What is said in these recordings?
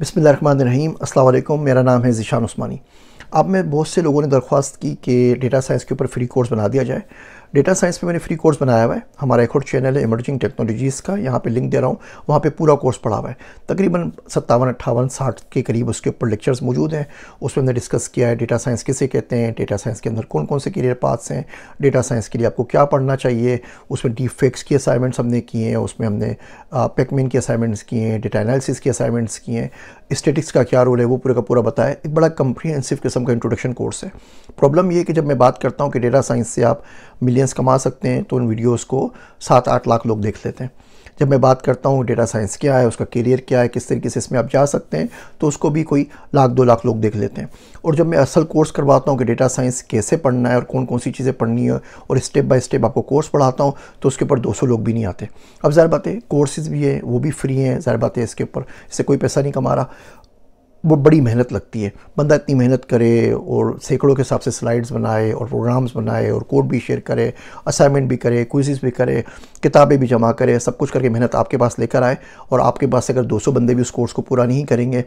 बिस्मिल्लाहिर्रहमानिर्रहीम। अस्सलाम वालेकुम। मेरा नाम है ज़ीशान उस्मानी। अब में बहुत से लोगों ने दरख्वास्त की कि डेटा साइंस के ऊपर फ्री कोर्स बना दिया जाए। डेटा साइंस में मैंने फ्री कोर्स बनाया हुआ है। हमारा एक और चैनल है इमर्जिंग टेक्नोलॉजीज़ का, यहाँ पे लिंक दे रहा हूँ। वहाँ पे पूरा कोर्स पढ़ा हुआ है। तकरीबन 57, 58, 60 के करीब उसके ऊपर लेक्चर्स मौजूद हैं। उसमें हमने डिस्कस किया है डेटा साइंस किसे कहते हैं, डेटा साइंस के अंदर कौन कौन से करियर पाथ्स हैं, डेटा साइंस के लिए आपको क्या पढ़ना चाहिए। उसमें डीप फेक्स की असाइनमेंट्स हमने किए हैं, उसमें हमने पैकमेन की असाइनमेंट्स किए हैं, डेटा एनालिसिस की असाइनमेंट्स किए हैं, स्टैटिक्स का क्या रोल है वो पूरा का पूरा बताया। एक बड़ा कम्प्रीहेंसिव किस्म का इंट्रोडक्शन कोर्स है। प्रॉब्लम ये है कि जब मैं बात करता हूँ कि डेटा साइंस से आप मिलियंस कमा सकते हैं तो उन वीडियोस को 7-8 लाख लोग देख लेते हैं। जब मैं बात करता हूँ डेटा साइंस क्या है, उसका करियर क्या है, किस तरीके से इसमें आप जा सकते हैं, तो उसको भी कोई 1-2 लाख लोग देख लेते हैं। और जब मैं असल कोर्स करवाता हूँ कि डेटा साइंस कैसे पढ़ना है और कौन कौन सी चीज़ें पढ़नी है और स्टेप बाय स्टेप आपको कोर्स पढ़ाता हूँ, तो उसके ऊपर 200 लोग भी नहीं आते। अब ज़ाहिर बात है कोर्सेज़ भी है, वो भी फ्री हैं। ज़ाहिर बात है इसके ऊपर इससे कोई पैसा नहीं कमा रहा। वो बड़ी मेहनत लगती है। बंदा इतनी मेहनत करे और सैकड़ों के हिसाब से स्लाइड्स बनाए और प्रोग्राम्स बनाए और कोड भी शेयर करे, असाइनमेंट भी करे, क्विज़ेस भी करे, किताबें भी जमा करे, सब कुछ करके मेहनत आपके पास लेकर आए। और आपके पास से अगर 200 बंदे भी उस कोर्स को पूरा नहीं करेंगे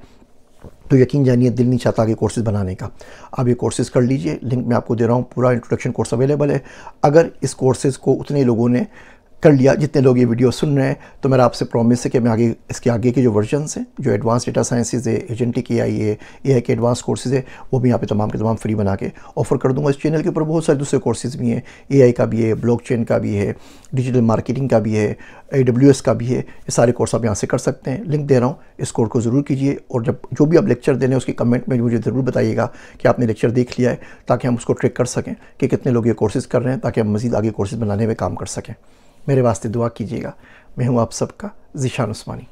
तो यकीन जानिए दिल नहीं चाहता कि कोर्सेज़ बनाने का। आप ये कोर्सेज़ कर लीजिए, लिंक मैं आपको दे रहा हूँ। पूरा इंट्रोडक्शन कोर्स अवेलेबल है। अगर इस कोर्सेज़ को उतने लोगों ने कर लिया जितने लोग ये वीडियो सुन रहे हैं, तो मेरा आपसे प्रॉमिस है कि मैं आगे इसके आगे के जो वर्जन्स हैं, जो एडवांस डेटा साइंसेज है, एजेंटिक एआई है, एआई के एडवांस कोर्सेज़ है, वो भी यहाँ पे तमाम के तमाम फ्री बना के ऑफ़र कर दूंगा। इस चैनल के ऊपर बहुत सारे दूसरे कोर्सेज़ भी हैं। एआई का भी है, ब्लॉकचेन का भी है, डिजिटल मार्केटिंग का भी है, AWS का भी है। ये सारे कोर्स आप यहाँ से कर सकते हैं। लिंक दे रहा हूँ, इस कोर्स को ज़रूर कीजिए। और जब जो भी आप लेक्चर देने उसके कमेंट में मुझे ज़रूर बताइएगा कि आपने लेक्चर देख लिया है, ताकि हम उसको ट्रैक कर सकें कि कितने लोग ये कोर्सेज़ कर रहे हैं, ताकि हम मज़ीद आगे कोर्सेज़ बनाने में काम कर सकें। मेरे वास्ते दुआ कीजिएगा। मैं हूँ आप सबका ज़ीशान उस्मानी।